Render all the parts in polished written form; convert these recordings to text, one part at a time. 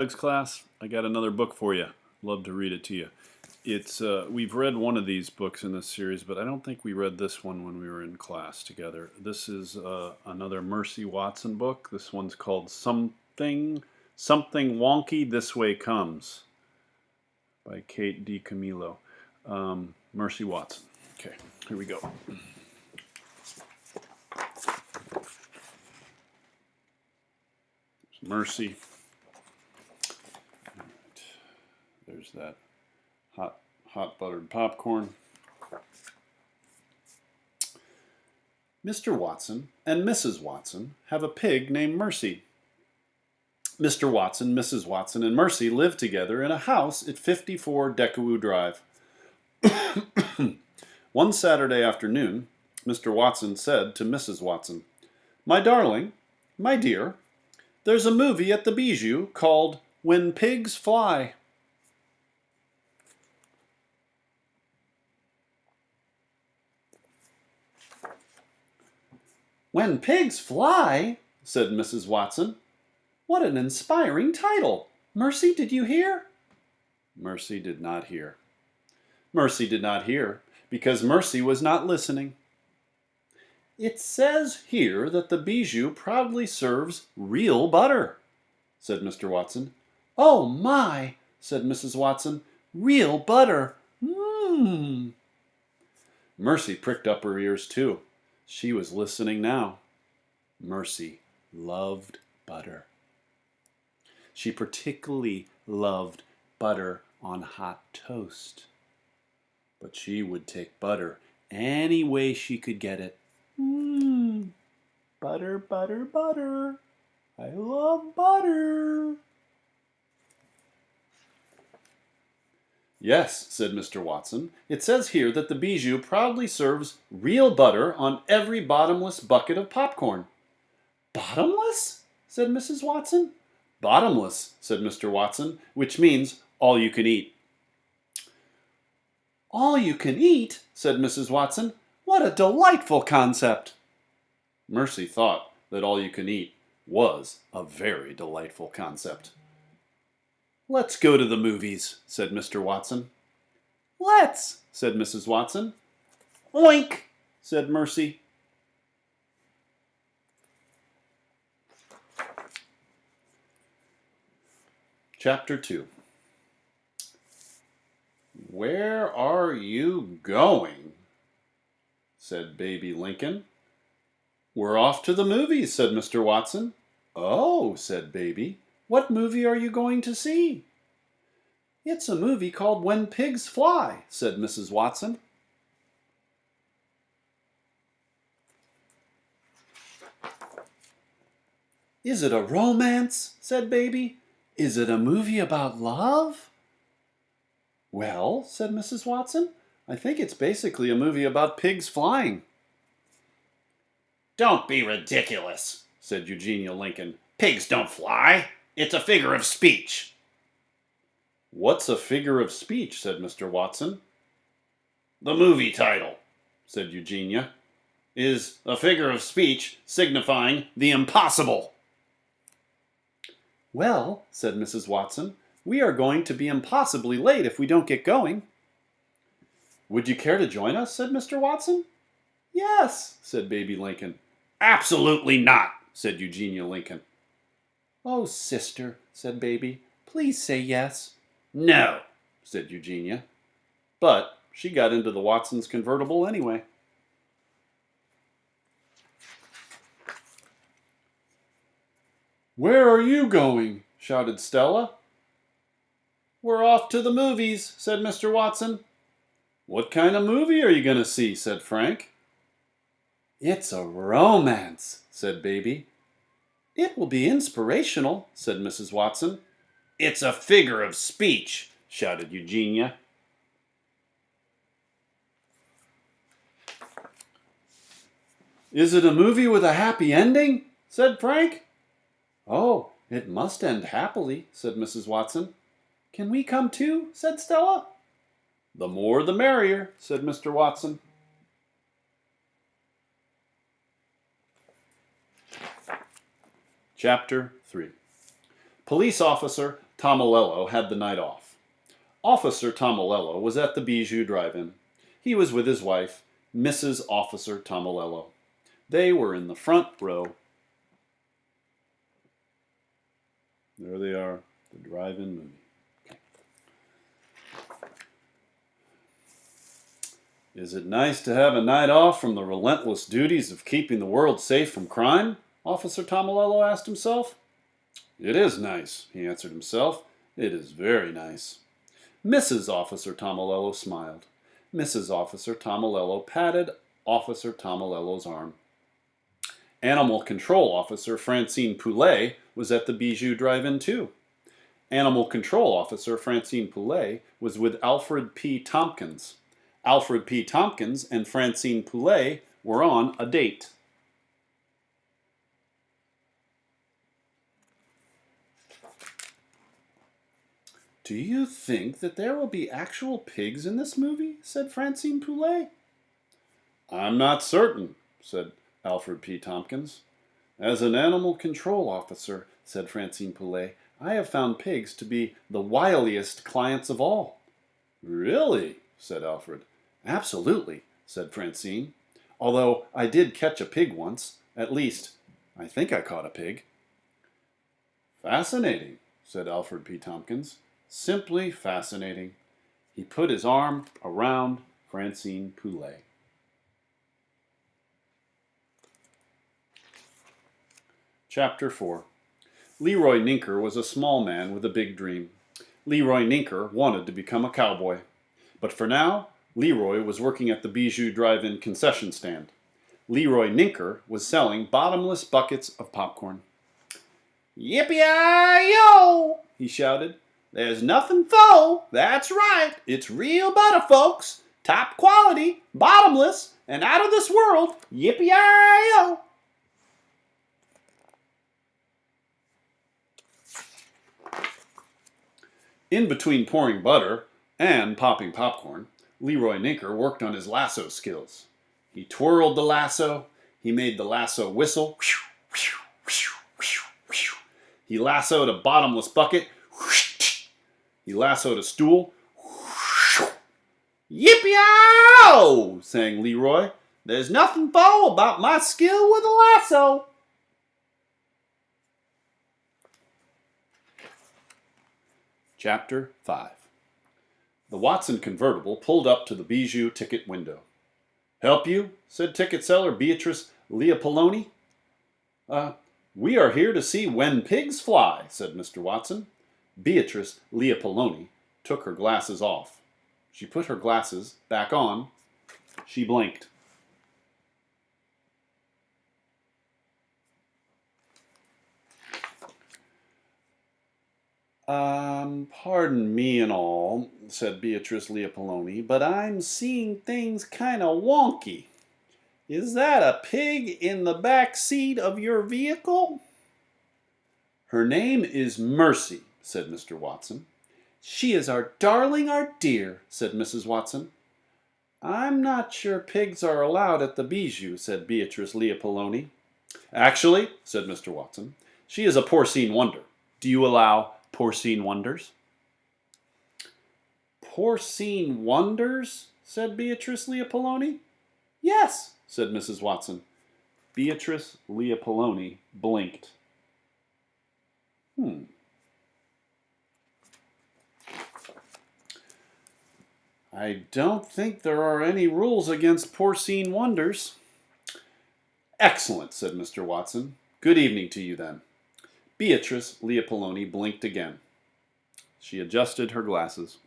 Class, I got another book for you. Love to read it to you. It's we've read one of these books in this series, but I don't think we read this one when we were in class together. This is another Mercy Watson book. This one's called Something Wonky This Way Comes by Kate DiCamillo. Mercy Watson. Okay, here we go. Mercy. There's that hot buttered popcorn. Mr. Watson and Mrs. Watson have a pig named Mercy. Mr. Watson, Mrs. Watson, and Mercy live together in a house at 54 Decawoo Drive. One Saturday afternoon, Mr. Watson said to Mrs. Watson, "My darling, my dear, there's a movie at the Bijou called When Pigs Fly." "When Pigs Fly?" said Mrs. Watson. "What an inspiring title! Mercy, did you hear?" Mercy did not hear. Mercy did not hear because Mercy was not listening. "It says here that the Bijou proudly serves real butter," said Mr. Watson. "Oh my," said Mrs. Watson. "Real butter. Mmm." Mercy pricked up her ears too. She was listening now. Mercy loved butter. She particularly loved butter on hot toast. But she would take butter any way she could get it. Mmm, butter, butter, butter. I love butter. "Yes," said Mr. Watson, "it says here that the Bijou proudly serves real butter on every bottomless bucket of popcorn." "Bottomless?" said Mrs. Watson. "Bottomless," said Mr. Watson, "which means all you can eat." "All you can eat?" said Mrs. Watson. "What a delightful concept!" Mercy thought that all you can eat was a very delightful concept. "Let's go to the movies," said Mr. Watson. "Let's," said Mrs. Watson. "Oink," said Mercy. Chapter 2. "Where are you going?" said Baby Lincoln. "We're off to the movies," said Mr. Watson. "Oh," said Baby. "What movie are you going to see?" "It's a movie called When Pigs Fly," said Mrs. Watson. "Is it a romance?" said Baby. "Is it a movie about love?" "Well," said Mrs. Watson, "I think it's basically a movie about pigs flying." "Don't be ridiculous," said Eugenia Lincoln. "Pigs don't fly. It's a figure of speech." "What's a figure of speech?" said Mr. Watson. "The movie title," said Eugenia, "is a figure of speech signifying the impossible." "Well," said Mrs. Watson, "we are going to be impossibly late if we don't get going." "Would you care to join us?" said Mr. Watson. "Yes," said Baby Lincoln. "Absolutely not," said Eugenia Lincoln. "Oh, sister," said Baby, "please say yes." "No," said Eugenia. But she got into the Watsons' convertible anyway. "Where are you going?" shouted Stella. "We're off to the movies," said Mr. Watson. "What kind of movie are you going to see?" said Frank. "It's a romance," said Baby. "It will be inspirational," said Mrs. Watson. "It's a figure of speech," shouted Eugenia. "Is it a movie with a happy ending?" said Frank. "Oh, it must end happily," said Mrs. Watson. "Can we come too?" said Stella. "The more the merrier," said Mr. Watson. Chapter 3. Police officer Tomilello had the night off. Officer Tomilello was at the Bijou Drive-In. He was with his wife, Mrs. Officer Tomilello. They were in the front row. There they are, the drive-in movie. Okay. Is it nice to have a night off from the relentless duties of keeping the world safe from crime? Officer Tomilello asked himself. It is nice, he answered himself. It is very nice. Mrs. Officer Tomilello smiled. Mrs. Officer Tomilello patted Officer Tomilello's arm. Animal Control Officer Francine Poulet was at the Bijou Drive-In too. Animal Control Officer Francine Poulet was with Alfred P. Tompkins. Alfred P. Tompkins and Francine Poulet were on a date. Do you think that there will be actual pigs in this movie? Said Francine Poulet. I'm not certain, said Alfred P. Tompkins. As an animal control officer, said Francine Poulet, I have found pigs to be the wiliest clients of all. Really? Said Alfred. Absolutely, said Francine. Although I did catch a pig once. At least, I think I caught a pig. Fascinating, said Alfred P. Tompkins. Simply fascinating. He put his arm around Francine Poulet. Chapter 4. Leroy Ninker was a small man with a big dream. Leroy Ninker wanted to become a cowboy. But for now, Leroy was working at the Bijou Drive-In concession stand. Leroy Ninker was selling bottomless buckets of popcorn. Yippee-yi-yo! He shouted. There's nothing faux. That's right. It's real butter, folks. Top quality, bottomless, and out of this world. Yippee-yi-yo! In between pouring butter and popping popcorn, Leroy Ninker worked on his lasso skills. He twirled the lasso. He made the lasso whistle. He lassoed a bottomless bucket. He lassoed a stool. Yippee-yi-yo! Sang Leroy. There's nothing faux about my skill with a lasso. Chapter 5. The Watson convertible pulled up to the Bijou ticket window. Help you? Said ticket seller Beatrice Leopoldoni. We are here to see When Pigs Fly, said Mr. Watson. Beatrice Leopoldoni took her glasses off. She put her glasses back on. She blinked. Pardon me and all, said Beatrice Leopoldoni, but I'm seeing things kind of wonky. Is that a pig in the back seat of your vehicle? Her name is Mercy, said Mr. Watson. She is our darling, our dear, said Mrs. Watson. I'm not sure pigs are allowed at the Bijou, said Beatrice Leopoldoni. Actually, said Mr. Watson, she is a porcine wonder. Do you allow porcine wonders? Porcine wonders? Said Beatrice Leopoldoni. Yes, said Mrs. Watson. Beatrice Leopoldoni blinked. I don't think there are any rules against porcine wonders. Excellent, said Mr. Watson. Good evening to you then. Beatrice Leopoldoni blinked again. She adjusted her glasses.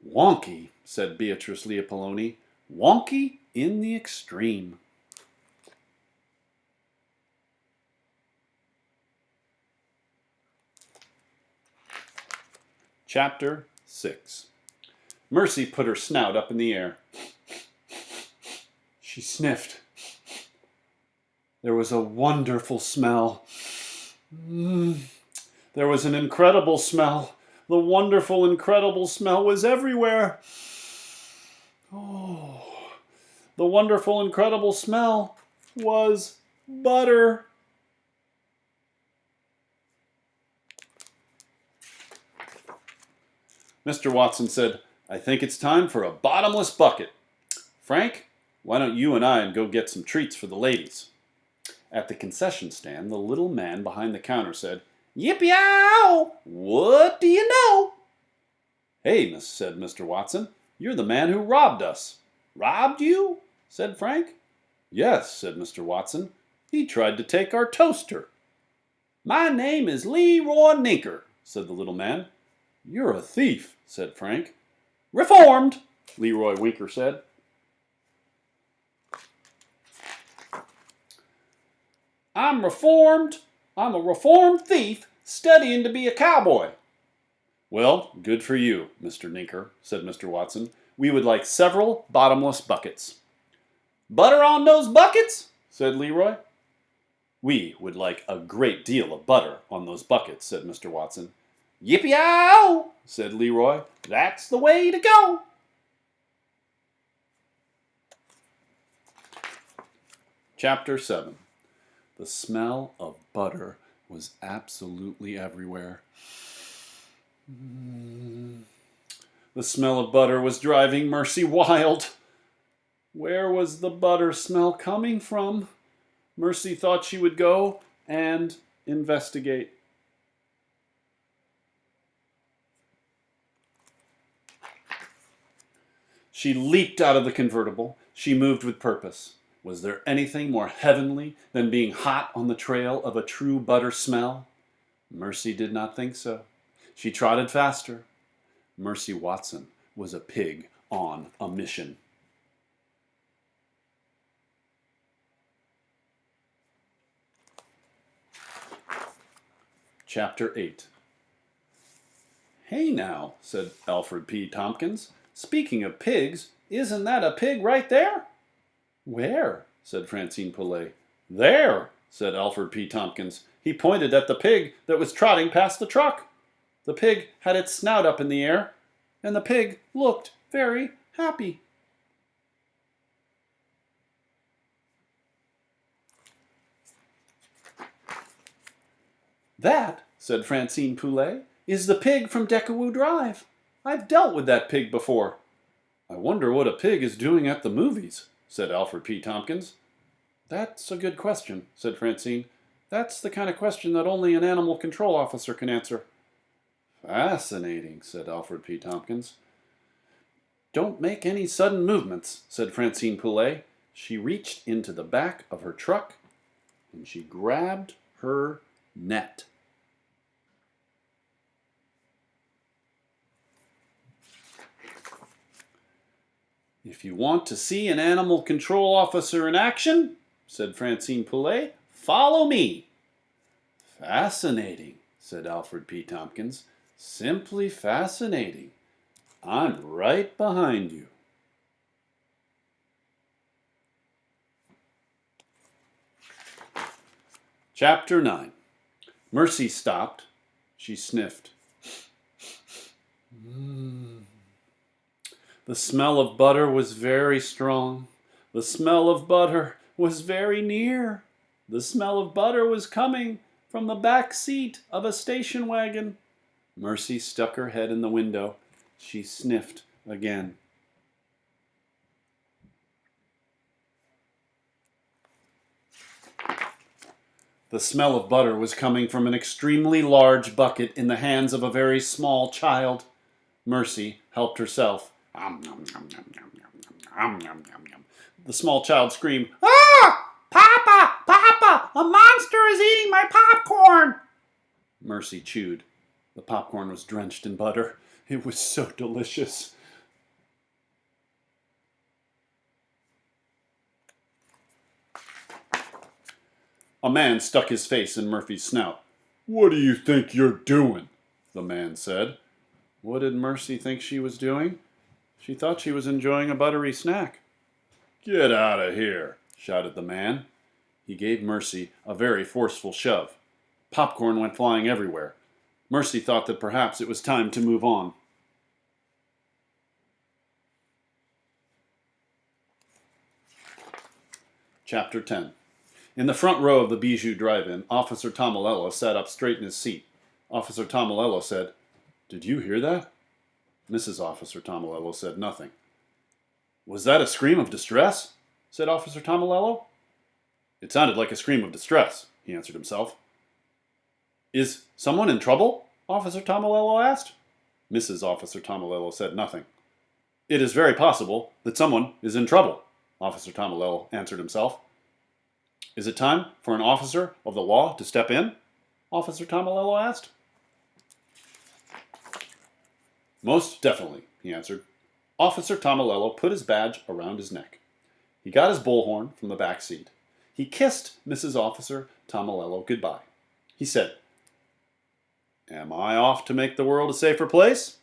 Wonky, said Beatrice Leopoldoni. Wonky in the extreme. Chapter 6. Mercy put her snout up in the air. She sniffed. There was a wonderful smell. There was an incredible smell. The wonderful, incredible smell was everywhere. Oh, the wonderful, incredible smell was butter. Mr. Watson said, "I think it's time for a bottomless bucket. Frank, why don't you and I go get some treats for the ladies?" At the concession stand, the little man behind the counter said, "Yippee-yow! What do you know?" "Hey," said Mr. Watson, "you're the man who robbed us." "Robbed you?" said Frank. "Yes," said Mr. Watson. "He tried to take our toaster." "My name is Leroy Ninker," said the little man. "You're a thief," said Frank. "Reformed," Leroy Winker said. I'm a reformed thief studying to be a cowboy." "Well, good for you, Mr. Ninker," said Mr. Watson. "We would like several bottomless buckets." "Butter on those buckets?" said Leroy. "We would like a great deal of butter on those buckets," said Mr. Watson. "Yippee-yow!" said Leroy. "That's the way to go." Chapter 7. The smell of butter was absolutely everywhere. The smell of butter was driving Mercy wild. Where was the butter smell coming from? Mercy thought she would go and investigate. She leaped out of the convertible. She moved with purpose. Was there anything more heavenly than being hot on the trail of a true butter smell? Mercy did not think so. She trotted faster. Mercy Watson was a pig on a mission. Chapter 8. "Hey now," said Alfred P. Tompkins. "Speaking of pigs, isn't that a pig right there?" "Where?" said Francine Poulet. "There," said Alfred P. Tompkins. He pointed at the pig that was trotting past the truck. The pig had its snout up in the air, and the pig looked very happy. "That," said Francine Poulet, "is the pig from Deckawoo Drive. I've dealt with that pig before." "I wonder what a pig is doing at the movies," said Alfred P. Tompkins. "That's a good question," said Francine. "That's the kind of question that only an animal control officer can answer." "Fascinating," said Alfred P. Tompkins. "Don't make any sudden movements," said Francine Poulet. She reached into the back of her truck and she grabbed her net. "If you want to see an animal control officer in action," said Francine Poulet, "follow me." "Fascinating," said Alfred P. Tompkins. "Simply fascinating. I'm right behind you." Chapter 9. Mercy stopped. She sniffed. The smell of butter was very strong. The smell of butter was very near. The smell of butter was coming from the back seat of a station wagon. Mercy stuck her head in the window. She sniffed again. The smell of butter was coming from an extremely large bucket in the hands of a very small child. Mercy helped herself. The small child screamed, "Ah! Papa! Papa! A monster is eating my popcorn!" Mercy chewed. The popcorn was drenched in butter. It was so delicious. A man stuck his face in Murphy's snout. "What do you think you're doing?" the man said. What did Mercy think she was doing? She thought she was enjoying a buttery snack. "Get out of here," shouted the man. He gave Mercy a very forceful shove. Popcorn went flying everywhere. Mercy thought that perhaps it was time to move on. Chapter 10. In the front row of the Bijou Drive-In, Officer Tomilello sat up straight in his seat. Officer Tomilello said, "Did you hear that?" Mrs. Officer Tomolello said nothing. "Was that a scream of distress?" said Officer Tomolello. "It sounded like a scream of distress," he answered himself. "Is someone in trouble?" Officer Tomolello asked. Mrs. Officer Tomolello said nothing. "It is very possible that someone is in trouble," Officer Tomolello answered himself. "Is it time for an officer of the law to step in?" Officer Tomolello asked. "Most definitely," he answered. Officer Tomolello put his badge around his neck. He got his bullhorn from the back seat. He kissed Mrs. Officer Tomolello goodbye. He said, "Am I off to make the world a safer place?"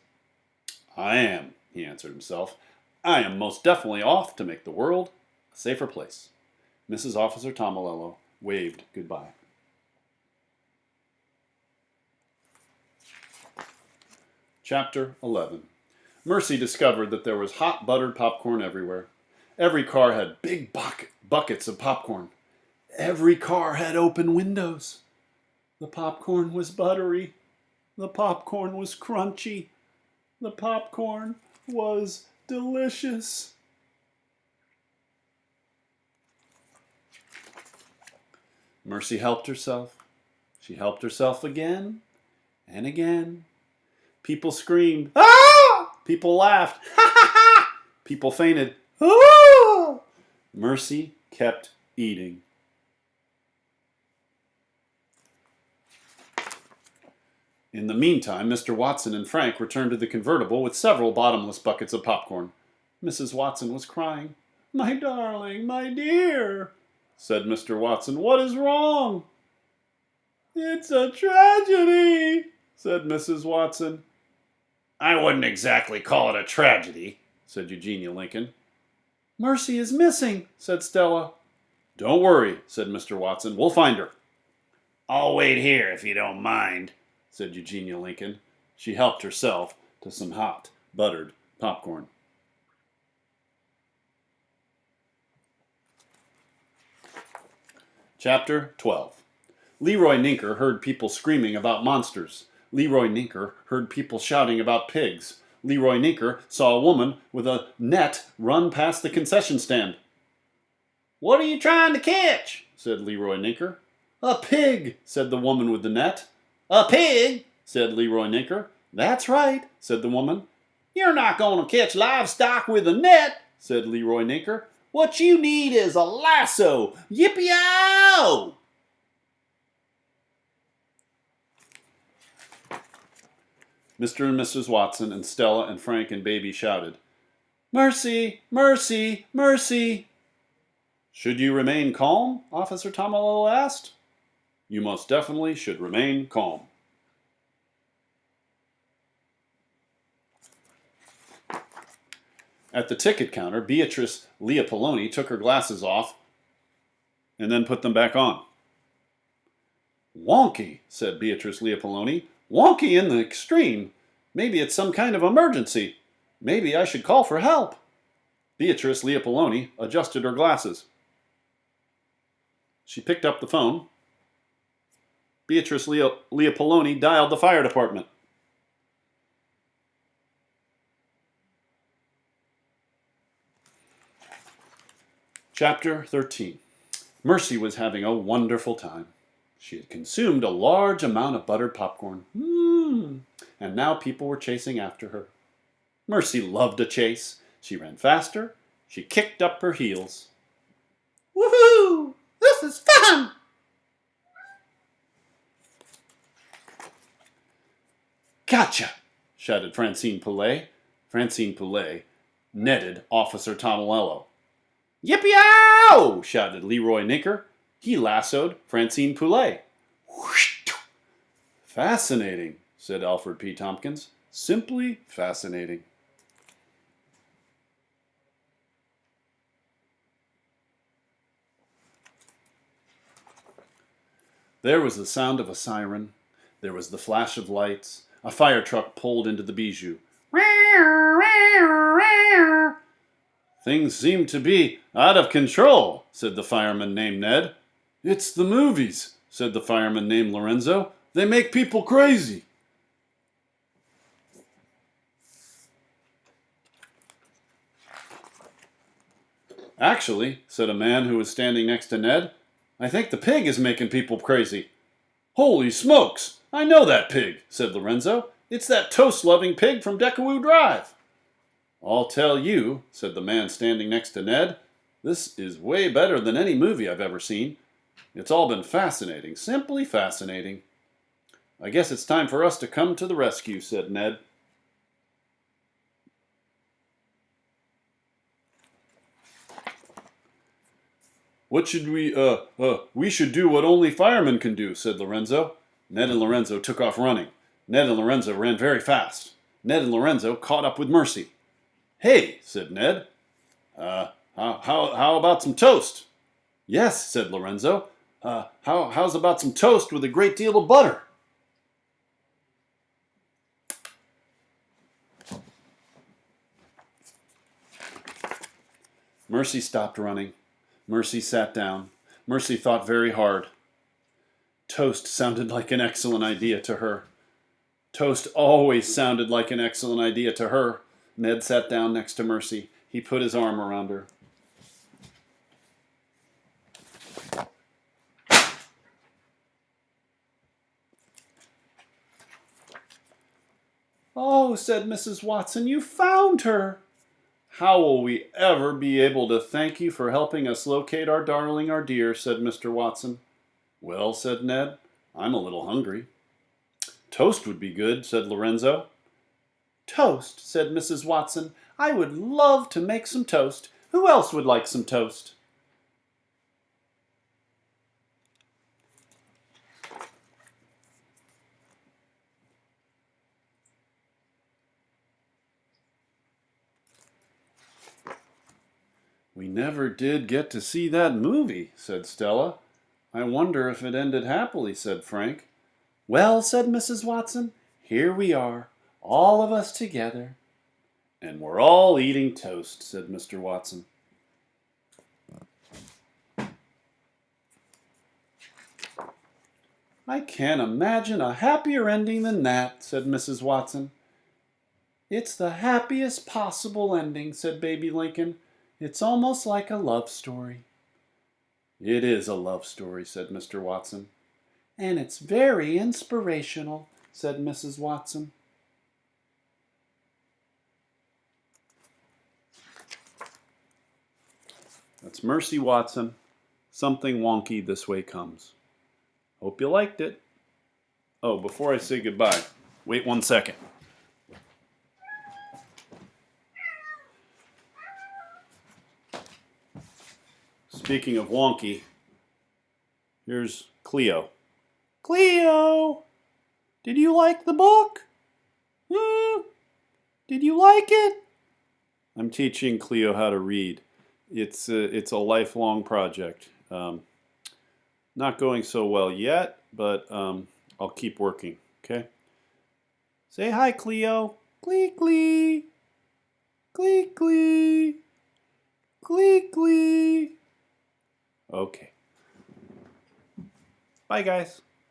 "I am," he answered himself. "I am most definitely off to make the world a safer place." Mrs. Officer Tomolello waved goodbye. Chapter 11. Mercy discovered that there was hot buttered popcorn everywhere. Every car had big buckets of popcorn. Every car had open windows. The popcorn was buttery. The popcorn was crunchy. The popcorn was delicious. Mercy helped herself. She helped herself again and again. People screamed, "Ah!" People laughed, "Ha ha ha!" People fainted, "Ah!" Mercy kept eating. In the meantime, Mr. Watson and Frank returned to the convertible with several bottomless buckets of popcorn. Mrs. Watson was crying. "My darling, my dear," said Mr. Watson. "What is wrong?" "It's a tragedy," said Mrs. Watson. I wouldn't exactly call it a tragedy, said Eugenia Lincoln. "Mercy is missing," said Stella. "Don't worry," said Mr. Watson. "We'll find her." "I'll wait here if you don't mind," said Eugenia Lincoln. She helped herself to some hot, buttered popcorn. Chapter 12. Leroy Ninker heard people screaming about monsters. Leroy Ninker heard people shouting about pigs. Leroy Ninker saw a woman with a net run past the concession stand. "What are you trying to catch?" said Leroy Ninker. "A pig," said the woman with the net. "A pig?" said Leroy Ninker. "That's right," said the woman. "You're not going to catch livestock with a net," said Leroy Ninker. "What you need is a lasso. Yippee-yow!" Mr. and Mrs. Watson and Stella and Frank and Baby shouted, "Mercy! Mercy! Mercy!" "Should you remain calm?" Officer Tomolello asked. "You most definitely should remain calm." At the ticket counter, Beatrice Leopoldoni took her glasses off and then put them back on. "Wonky," said Beatrice Leopoldoni. "Wonky in the extreme. Maybe it's some kind of emergency. Maybe I should call for help." Beatrice Leopoldoni adjusted her glasses. She picked up the phone. Beatrice Leopoldoni dialed the fire department. Chapter 13. Mercy was having a wonderful time. She had consumed a large amount of buttered popcorn. And now people were chasing after her. Mercy loved a chase. She ran faster. She kicked up her heels. "Woohoo! This is fun!" "Gotcha!" shouted Francine Poulet. Francine Poulet netted Officer Tomolello. "Yippee-yow!" shouted Leroy Ninker. He lassoed Francine Poulet. "Fascinating," said Alfred P. Tompkins. "Simply fascinating." There was the sound of a siren. There was the flash of lights. A fire truck pulled into the Bijou. "Things seem to be out of control," said the fireman named Ned. "It's the movies," said the fireman named Lorenzo. "They make people crazy." Actually, said a man who was standing next to Ned, I think the pig is making people crazy. Holy smokes! I know that pig, said Lorenzo. It's that toast-loving pig from Deckawoo Drive. I'll tell you, said the man standing next to Ned, this is way better than any movie I've ever seen. It's all been fascinating, simply fascinating. I guess it's time for us to come to the rescue, said Ned. What should we should do what only firemen can do, said Lorenzo. Ned and Lorenzo took off running. Ned and Lorenzo ran very fast. Ned and Lorenzo caught up with Mercy. Hey, said Ned. How about some toast? Yes, said Lorenzo. How's about some toast with a great deal of butter? Mercy stopped running. Mercy sat down. Mercy thought very hard. Toast sounded like an excellent idea to her. Toast always sounded like an excellent idea to her. Ned sat down next to Mercy. He put his arm around her. Oh, said Mrs. Watson, you found her. How will we ever be able to thank you for helping us locate our darling, our dear, said Mr. Watson. Well, said Ned, I'm a little hungry. Toast would be good, said Lorenzo. Toast, said Mrs. Watson. I would love to make some toast. Who else would like some toast? We never did get to see that movie, said Stella. I wonder if it ended happily, said Frank. Well, said Mrs. Watson, here we are, all of us together. And we're all eating toast, said Mr. Watson. I can't imagine a happier ending than that, said Mrs. Watson. It's the happiest possible ending, said Baby Lincoln. It's almost like a love story. It is a love story, said Mr. Watson. And it's very inspirational, said Mrs. Watson. That's Mercy Watson. Something wonky this way comes. Hope you liked it. Oh, before I say goodbye, wait 1 second. Speaking of wonky, here's Cleo. Cleo, did you like the book? Did you like it? I'm teaching Cleo how to read. It's a lifelong project. Not going so well yet, but I'll keep working, okay? Say hi, Cleo. Clee, clee. Clee, clee. Clee, clee. Okay. Bye, guys.